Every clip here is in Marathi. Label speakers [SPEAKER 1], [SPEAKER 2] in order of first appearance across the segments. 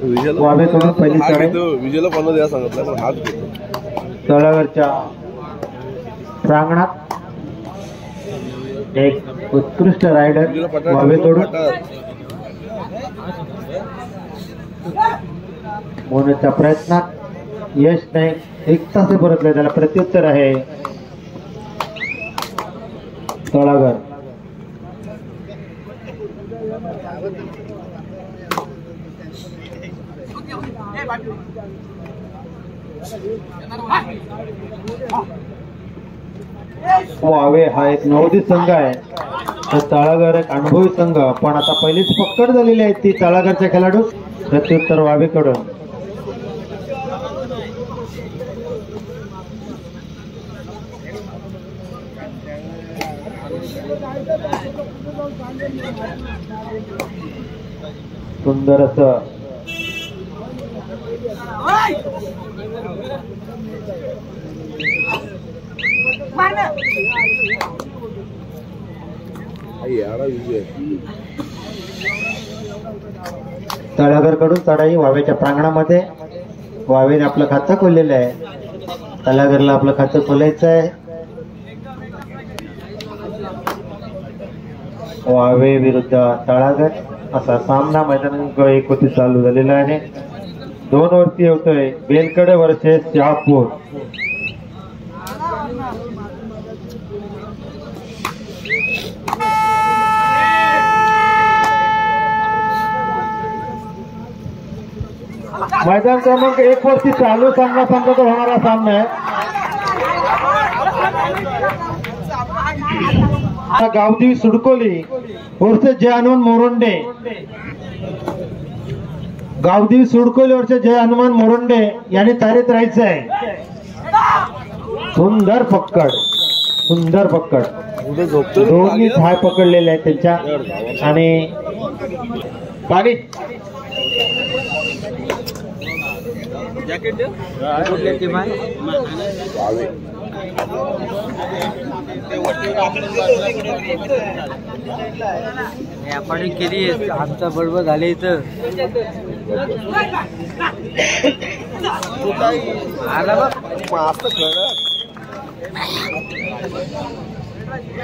[SPEAKER 1] वावेकडून पहिली चढाई
[SPEAKER 2] विजयला 15 द्या सांगितलं पण हात घेतो
[SPEAKER 1] तळावरच्या प्रांगणात एक उत्कृष्ट रायडर वावेकडून मोहनच्या प्रयत्नात यश नाही, एक तास परतले, त्याला प्रत्युत्तर आहे तळागर. वावे हा एक नवोदित संघ आहे तर तळागर एक अनुभवी संघ, पण आता पहिलीच पकड झालेली आहे ती तळागरच्या खेळाडू. प्रत्युत्तर वावेकडून. सुंदर असं तळागर कडून चढाई वावेच्या प्रांगणामध्ये. वावेने आपलं खातं खोललेलं आहे, तळागरला आपलं खातं खोलायचं आहे. वावे विरुद्ध तळागर असा सामना मैदानात एक होती चालू झालेला आहे. 2 वरती होतोय बेलकडे वर्सेस शहापूर. मैदान क्रमांक 1 वरती चालू सामना संपत होणारा सामना आहे. गावदेवी सुडकोली वर्सेस जय हनुमान मोरोंडे. गावदेवी सुडकोली वर्सेस जय हनुमान मोरोंडे यांनी तारीत राहायचं आहे. सुंदर पकड, सुंदर पकड, दोन्ही थाय पकडलेले आहेत त्यांच्या. आणि पाणी
[SPEAKER 3] आपण केली आमचा बडबड झाले इथं.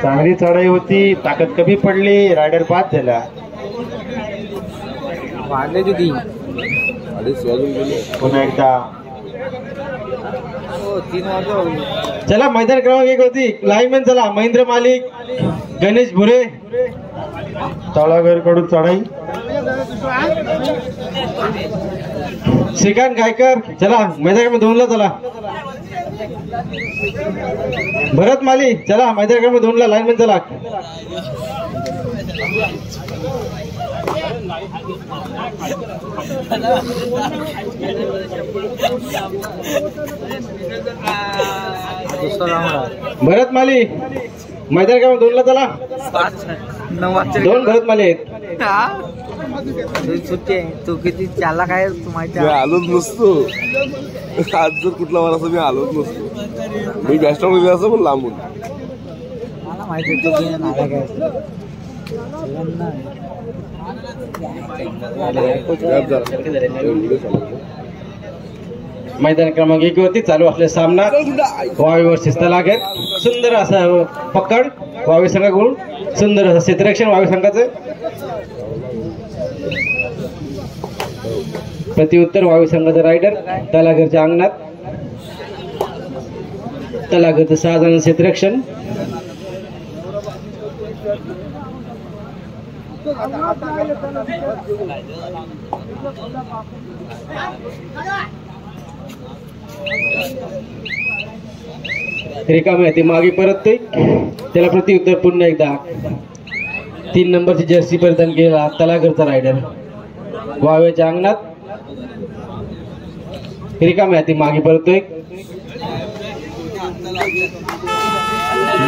[SPEAKER 1] चांगली चढाई होती, ताकद कमी पडली, रायडर बाद झाला.
[SPEAKER 3] वाढले किती
[SPEAKER 1] पुन्हा एकदा
[SPEAKER 3] 3 वाजता.
[SPEAKER 1] चला मैदान क्रमांक 1 होती लाईनमॅन. चला महेंद्र मालिक, गणेश भुरे. तळागर कडून चढाई श्रीकांत गायकर. चला मैदान क्रमांक 2 ला चला. भरत माली चला मैदान क्रमांक 2 ला लाईनमॅन. चला भरत माली मैदान क्रमांक 2 ला चला. 2 भरत माली
[SPEAKER 3] सुट्टी. तू किती चालला काय माहिती?
[SPEAKER 2] आलोच नसतो आज. जर कुठला वार असं मी आलोच नसतो. मी गॅस्ट्रॉ मध्ये असं पण लांबून
[SPEAKER 3] मला माहिती तू नाला काय.
[SPEAKER 1] मैदान क्रमांक 1 वरती चालू असलेला सामना वावे वर्सेस तळागर. सुंदर असा पकड वावे संघाकडून, सुंदर असं क्षेत्ररक्षण वावे संघाचं. प्रत्युत्तर वावे संघाचा रायडर तळागरच्या अंगणात. तळागरचं 6 जण क्षेत्ररक्षण. रिकामे ते मागे परतते, त्याला प्रत्युत्तर पुन्हा एकदा 3 नंबरची जर्सी परिधान केला तळागरचा रायडर वावेच्या अंगणात. रिकामे ते मागे परततोय.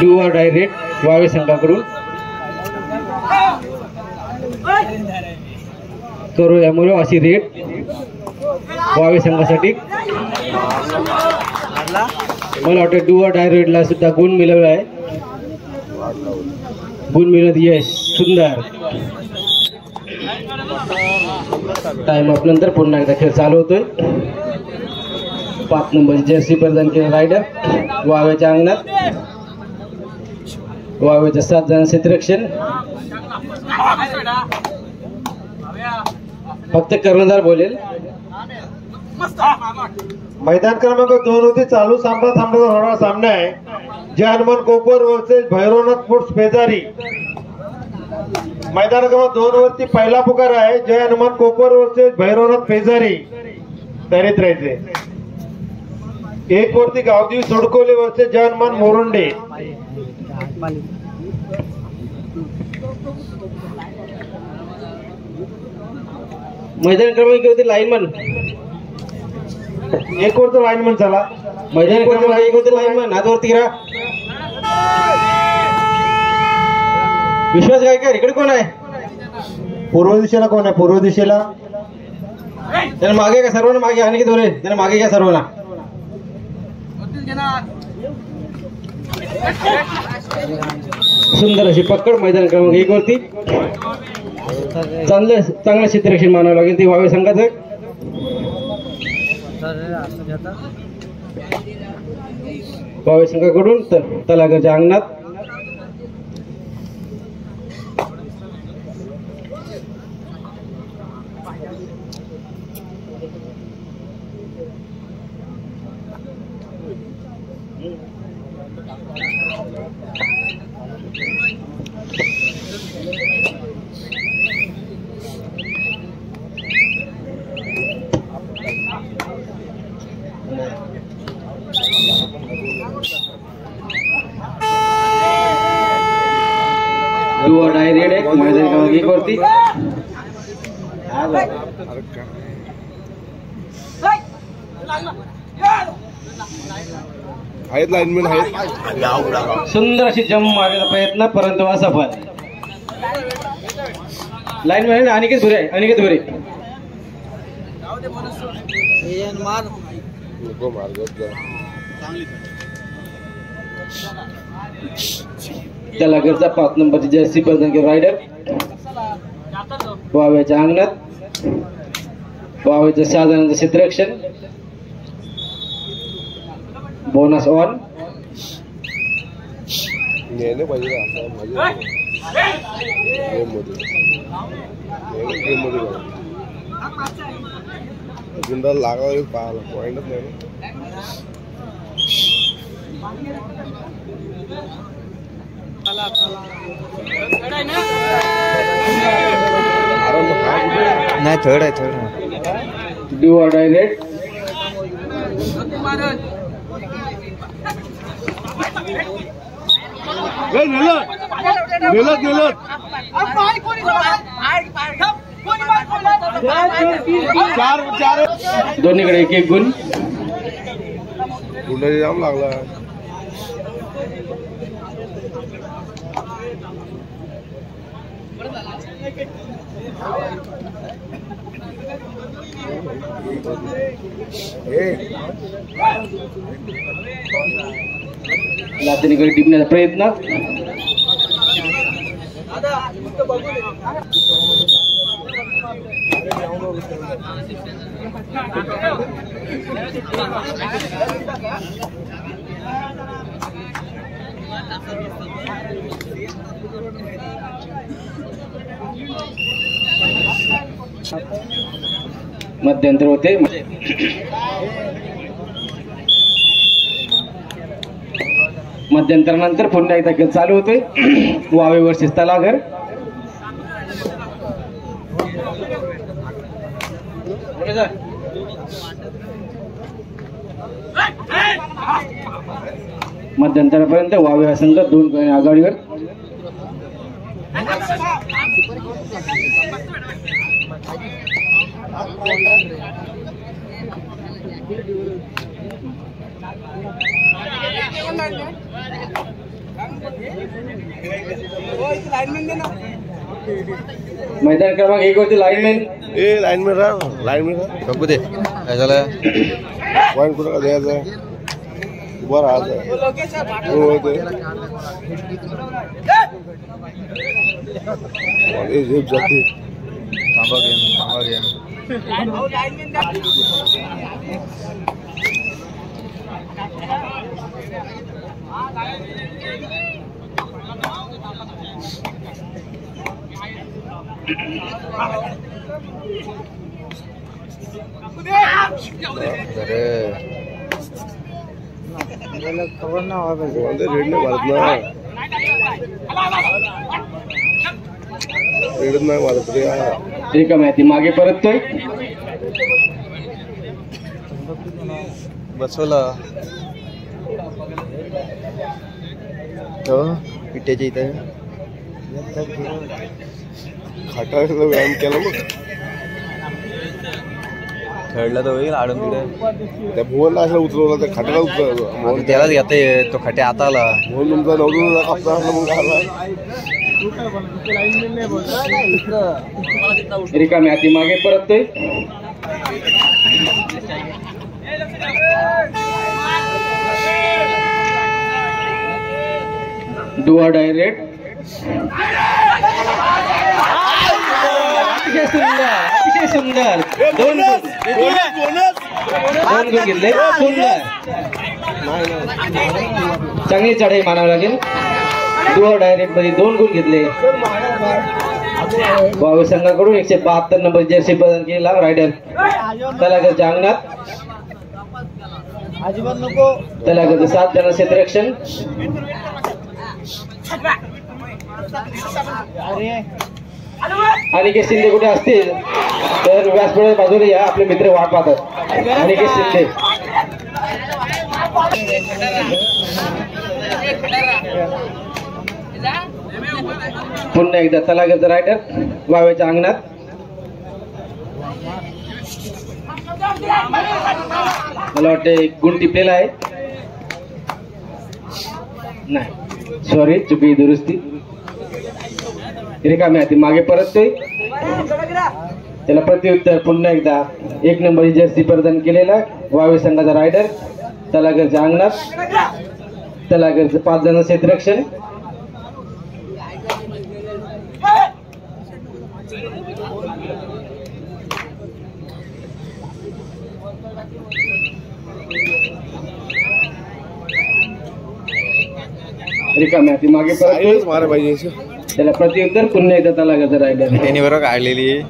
[SPEAKER 1] डू ऑर डाय रेड वावे संघाकडून. करूया मुलो अशी रेड वावे संघासाठी. मला वाटतं डू ऑर डाय रेडला सुद्धा गुण मिळवला आहे. गुण मिळत यश. सुंदर
[SPEAKER 4] टाइम अप नंतर पुन्हा एकदा खेळ चालू होतोय. 5 नंबर जर्सी प्रदान केला रायडर वावेच्या अंगणात. वावेच्या 7 जणांचे क्षेत्ररक्षण. फक्त कर्णधार बोलेल.
[SPEAKER 1] मैदान क्रमांक 2 होती चालू सामना होणारा सामना आहे. जय हनुमान कोपर वर्सेस भैरवनाथ फूड्स पेजारी. मैदान क्रमांक 2 वरती पहिला पुकार आहे. जय हनुमान कोपर वर्सेस भैरवनाथ पेजारी. तयारीत राहायचे. 1 वरती गावदेवी सोडकोले वर्सेस जय हनुमान मोरंडे.
[SPEAKER 4] मैदान क्रमांक होती लाईनमन.
[SPEAKER 1] 1 वरचा लाईनमन झाला.
[SPEAKER 4] मैदान क्रमांक 1 होती लाईनमन. हातवरती करा. विश्वास गायकर इकडे कोण आहे?
[SPEAKER 1] पूर्व दिशेला कोण आहे? पूर्व दिशेला
[SPEAKER 4] त्याला मागे घ्या सर्वांना. मागे आणि धोरे त्याला मागे घ्या सर्वांना. सुंदर अशी पकड मैदान क्रमांक 1 वरती. चांगलं क्षेत्ररक्षण मानावं लागेल ती वावे संघाचं. वावे संघाकडून तलागरच्या अंगणात. डायरेक्ट आहे मैदान क्रमांक 1 वरती.
[SPEAKER 2] आहेत लाईनमॅन आहेत.
[SPEAKER 4] सुंदर अशी जम मारण्याचा प्रयत्न परंतु असफल. लाईनमॅन अनिकेत भुरे. अनिकेत भुरे त्याला घरचा 5 नंबरची जर्सी प्रदान केला रायडर वाव्याच्या अंगणात. वाव्याचं 6 जणांचं क्षेत्ररक्षण. Bonus on.
[SPEAKER 2] नेले पाहिजे गुंडा लागला पाहायला पॉइंटच नाही.
[SPEAKER 3] नाही थर्ड आहे.
[SPEAKER 4] Do or direct. दोन्हीकडे 1-1 गुण.
[SPEAKER 2] गुंडा जाम लागला.
[SPEAKER 4] लातनीकडे टिपण्याचा प्रयत्न. मध्यंतर होते. मध्यंतरानंतर पुन्हा एकदा खेळ चालू होतोय. वावे वर्सेस तलागर. मध्यंतरापर्यंत वावे हा संघ 2 गणे आघाडीवर. मैदान क्रमांक 1 वरती लाईनमॅन.
[SPEAKER 2] लाईनमॅन राहा. लाईनमॅन
[SPEAKER 3] बघू दे काय झालं.
[SPEAKER 2] पॉईंट कुठं का द्यायचं आहे. उभं राहायचं.
[SPEAKER 3] खबर ना व्हायला पाहिजे.
[SPEAKER 2] रेड नाही मारत ना, रेड नाही मारत रे.
[SPEAKER 4] रिकामी आहे ती मागे परततोय.
[SPEAKER 3] बसवलं पिट्याच्या इथे
[SPEAKER 2] खाटाला व्यायाम केला मग
[SPEAKER 3] खेळला तर होईल आडून तिकडे.
[SPEAKER 2] त्या भुवनला असं उचलवलं, त्या खाटाला उचलवलं. मोहन
[SPEAKER 3] त्यालाच घेता तो खटे आता आला.
[SPEAKER 2] मोहन तुमचा नवरा कापता असला मग आला.
[SPEAKER 4] रिकामी आहे ती मागे परततोय. डुआ डायरेक्ट. अतिशय सुंदर, अतिशय सुंदर. दोन गुण घेतले. सुंदर, चांगली चढाई मानावं लागेल. डुआ डायरेक्ट मध्ये 2 गुण घेतले. वावे संघाकडून 172 नंबर जर्सी प्रदान केला रायडर तलागरच्या अंगणात. तलागरचं 7 जण क्षेत्ररक्षण. अनिकेत शिंदे कुठे असतील तर व्यासपीठाच्या बाजूला या, आपले मित्र वाट पाहतात. अनिकेत शिंदे पुन्हा एकदा तलागरचा रायडर वाव्याच्या अंगणात. मला वाटतं एक गुण टिपलेला आहे. नाही, सॉरी, चुकी दुरुस्ती. रिकामी आहे ती मागे परततोय. त्याला प्रत्युत्तर पुन्हा एकदा 1 नंबर जर्सी प्रदान केलेला वावे संघाचा रायडर तलागरच्या अंगणात. तलागरचं 5 जण क्षेत्ररक्षण. रिकामी आहे ती मागे परततोय.
[SPEAKER 2] मारा पाहिजे.
[SPEAKER 4] त्याला प्रत्युत्तर पुन्हा एकदा तलागरचा रायडर
[SPEAKER 3] त्यांनी बरोबर काढलेली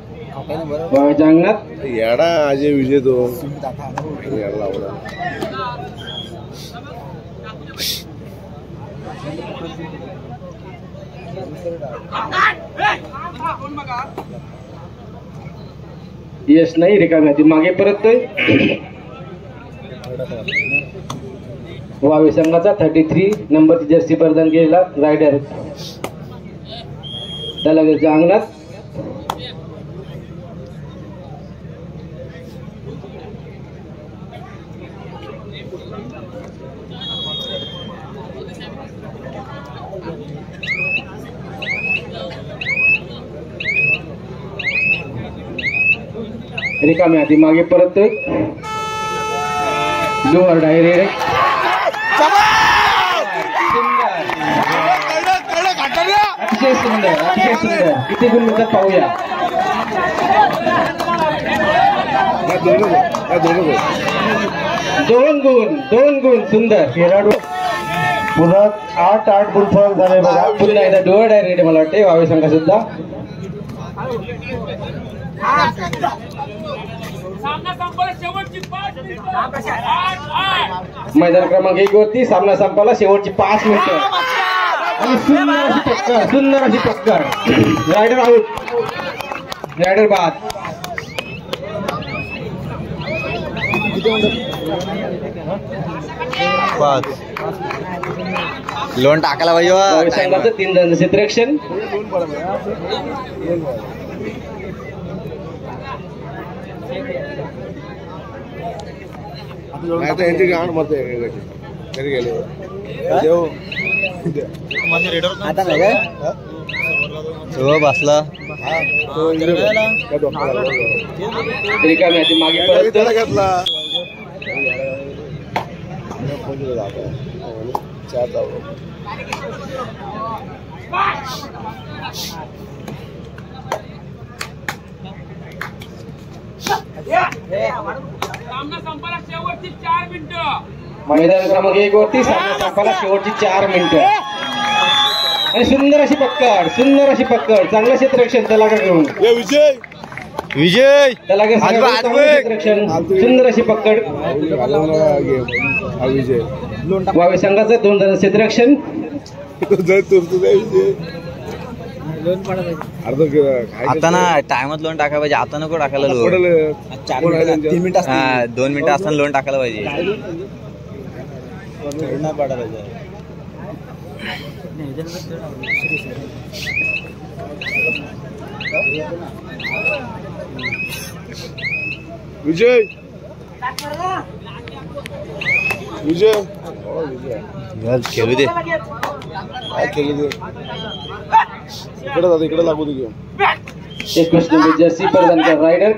[SPEAKER 4] वाव्याच्या अंगणात.
[SPEAKER 2] येडा अजय विजय तो येडा लावला. यश नाही. रिकामी आहे ती मागे परततोय. वावे संघाचा 33 नंबरची जर्सी प्रदान केलेला रायडर तलागरच्या अंगणात. रिकामी आहे ती मागे परततोय. डुआर डायरेक्ट. अतिशय सुंदर, अतिशय सुंदर. किती गुण मिळतात पाहूया. दोन गुण. सुंदर खेळाडू.
[SPEAKER 1] पुन्हा 8 गुण फरक झाले बघा.
[SPEAKER 4] पुन्हा एकदा डुआर डायरेक्ट मला वाटते वावे संघा सुद्धा. मैदान क्रमांक 1 वरती सामना संपला. शेवटची 5 मिनिटं. आणि सुंदर अशी टक्कर. Raider out. रायडर बाद.
[SPEAKER 3] लोन टाकायला पाहिजे.
[SPEAKER 4] संघाचं 3 जण क्षेत्ररक्षण.
[SPEAKER 2] नाही तर यांची गाण मत आहे घरी गेले.
[SPEAKER 3] आता नाही काय सगळं बसला.
[SPEAKER 4] रिकामी आहे ती मागे परत.
[SPEAKER 2] त्याला घेतला 4 धावा.
[SPEAKER 4] मैदान क्रमांक 1 वरती सामना संपायला शेवटची 4 मिनिटं आणि सुंदर अशी पक्कड चांगलं क्षेत्ररक्षण तलागाकडून
[SPEAKER 2] विजय
[SPEAKER 4] तलागर क्षेत्ररक्षण सुंदर अशी पक्कड
[SPEAKER 2] विजय
[SPEAKER 4] वावे संघाचं 2 जण क्षेत्ररक्षण
[SPEAKER 5] आता ना टायमात लोन टाकायला पाहिजे, आता नको टाकायला लोन. 2 मिनिटं असताना लोन टाकायला पाहिजे.
[SPEAKER 2] विजय
[SPEAKER 5] खेळू दे.
[SPEAKER 2] काय केलं ते इकडे लागू दे घेऊन.
[SPEAKER 4] 21 नंबर जर्सी परिधान रायडर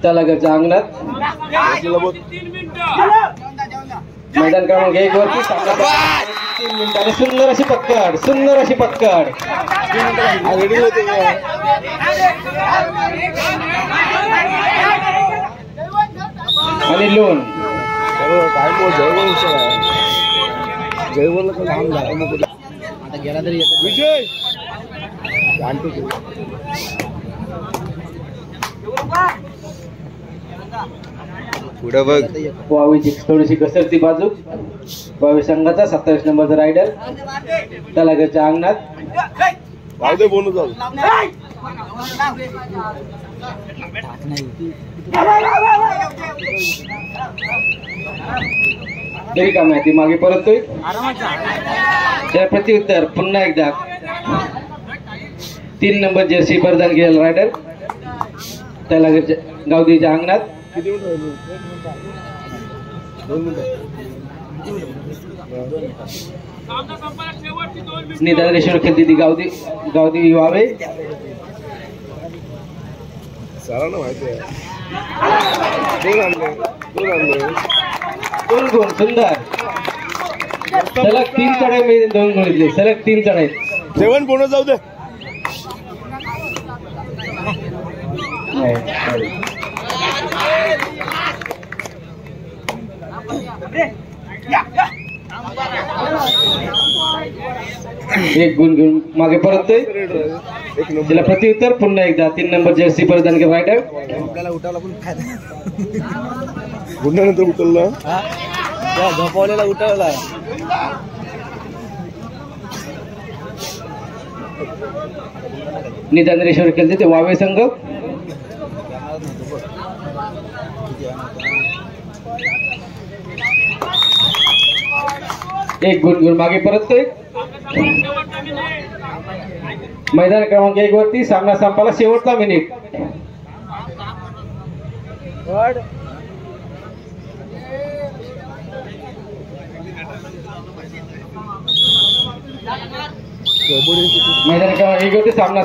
[SPEAKER 4] तलागरच्या अंगणात मैदान क्रमांक 1 वरती सामना 3 मिनिटांनी सुंदर अशी पक्कड
[SPEAKER 2] रेडी होते
[SPEAKER 4] आणि लोन
[SPEAKER 2] काय जयवरला का लांब झाला
[SPEAKER 3] आता गेला तरी
[SPEAKER 2] विजय
[SPEAKER 5] पुढे बघ.
[SPEAKER 4] वावीची थोडीशी घसरती बाजू वावी संघाचा 27 नंबरचा रायडर तलागरच्या अंगणात
[SPEAKER 2] जाऊ दे बोनू जाऊ
[SPEAKER 4] तरी का माहिती मागे परततोय त्या प्रत्युत्तर पुन्हा एकदा 3 नंबर जर्सी परिधान केलेला रायडर तलागरच्या गावदेवीच्या अंगणात
[SPEAKER 2] किती मिनिट राहिले 2 मिनिटं
[SPEAKER 4] निदान रेषेवर खेळते ती गावदेवी वावे
[SPEAKER 2] सरांना माहिती आहे दोन आणले
[SPEAKER 4] 2 गुण सुंदर सलग 3 चढाई मध्ये 2 गुण घेतले सलग 3 चढाई
[SPEAKER 2] जेवण बोनस जाऊ दे
[SPEAKER 4] एक गुण घेऊन मागे परततोय त्याला प्रत्युत्तर पुन्हा एकदा 3 नंबर जर्सी परिधान केलेला रायडर
[SPEAKER 3] आपल्याला उठावला पण फायदा.
[SPEAKER 2] गुन्ह्यानंतर उचलला
[SPEAKER 3] झोपवलेला उठवला.
[SPEAKER 4] निदान रेषेवर खेळते ते वावे संघ एक गुण घेऊन मागे परततोय मैदान क्रमांक 1 वरती सामना संपायला शेवटचा मिनिट मैदान क्रमांक 1 वरती सामना